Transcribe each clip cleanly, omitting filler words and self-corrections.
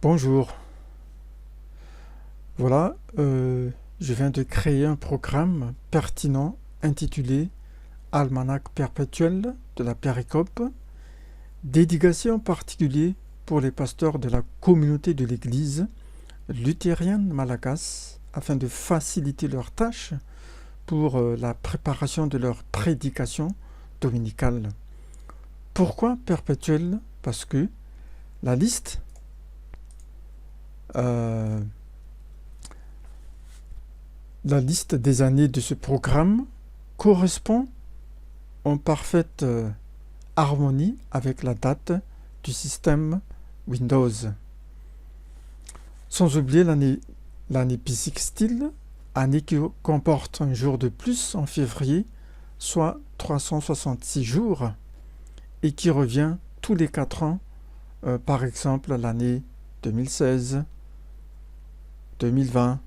Bonjour, voilà, je viens de créer un programme pertinent intitulé Almanach perpétuel de la Péricope, dédicacé en particulier pour les pasteurs de la communauté de l'Église luthérienne malagasy afin de faciliter leurs tâches pour la préparation de leur prédication dominicale. Pourquoi perpétuel? Parce que la liste des années de ce programme correspond en parfaite harmonie avec la date du système Windows. Sans oublier l'année bissextile, année qui comporte un jour de plus en février, soit 366 jours, et qui revient tous les 4 ans, par exemple l'année 2016, 2020,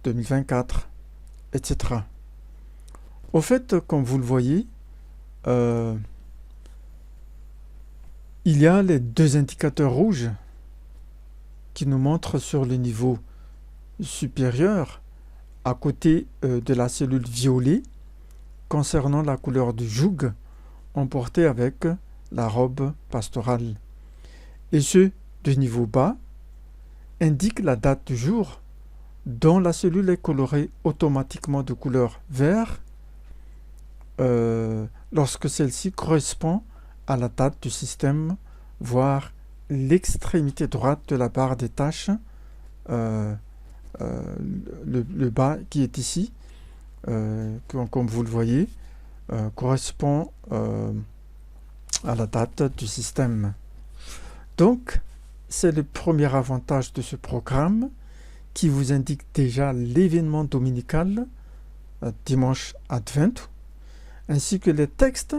2024, etc. Au fait, comme vous le voyez, il y a les deux indicateurs rouges qui nous montrent sur le niveau supérieur, à côté de la cellule violet, concernant la couleur du joug emporté avec la robe pastorale. Et ceux du niveau bas indiquent la date du jour dont la cellule est colorée automatiquement de couleur vert lorsque celle-ci correspond à la date du système, voire l'extrémité droite de la barre des tâches, le bas qui est ici, comme vous le voyez, correspond à la date du système. Donc, c'est le premier avantage de ce programme qui vous indique déjà l'événement dominical, dimanche Advent, ainsi que les textes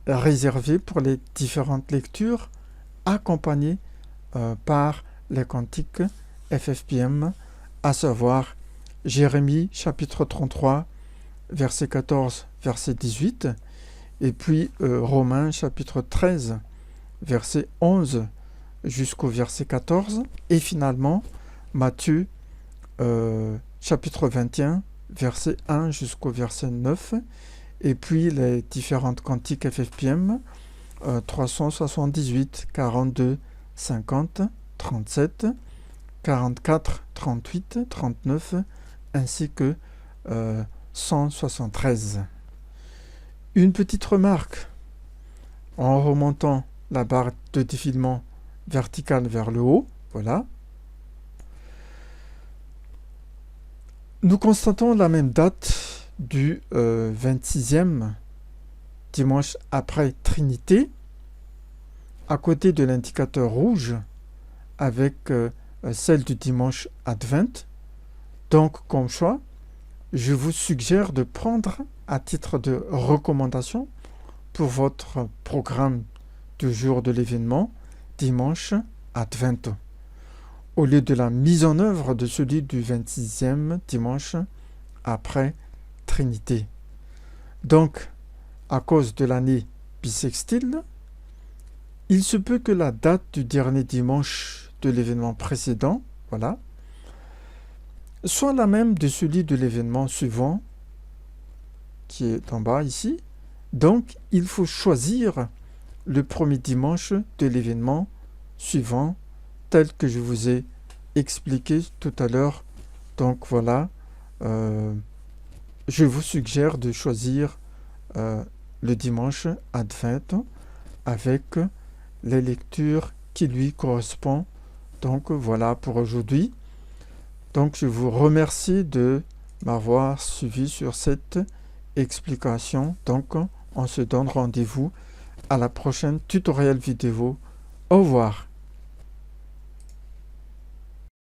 réservés pour les différentes lectures accompagnés par les cantiques FFPM, à savoir Jérémie chapitre 33, verset 14, verset 18, et puis Romains chapitre 13, verset 11 jusqu'au verset 14, et finalement Matthieu chapitre 21, verset 1 jusqu'au verset 9, et puis les différentes cantiques FFPM 378, 42, 50, 37, 44, 38, 39, ainsi que 173. Une petite remarque, en remontant la barre de défilement verticale vers le haut, voilà, nous constatons la même date du 26e dimanche après Trinité, à côté de l'indicateur rouge, avec celle du dimanche Advent. Donc, comme choix, je vous suggère de prendre à titre de recommandation pour votre programme du jour de l'événement, dimanche Advent, au lieu de la mise en œuvre de celui du 26e dimanche après Trinité. Donc, à cause de l'année bissextile, il se peut que la date du dernier dimanche de l'événement précédent, voilà, soit la même de celui de l'événement suivant, qui est en bas ici. Donc, il faut choisir le premier dimanche de l'événement suivant, tel que je vous ai expliqué tout à l'heure. Donc, voilà, je vous suggère de choisir le dimanche Advent avec les lectures qui lui correspondent. Donc, voilà pour aujourd'hui. Donc, je vous remercie de m'avoir suivi sur cette explication. Donc, on se donne rendez-vous à la prochaine tutoriel vidéo. Au revoir.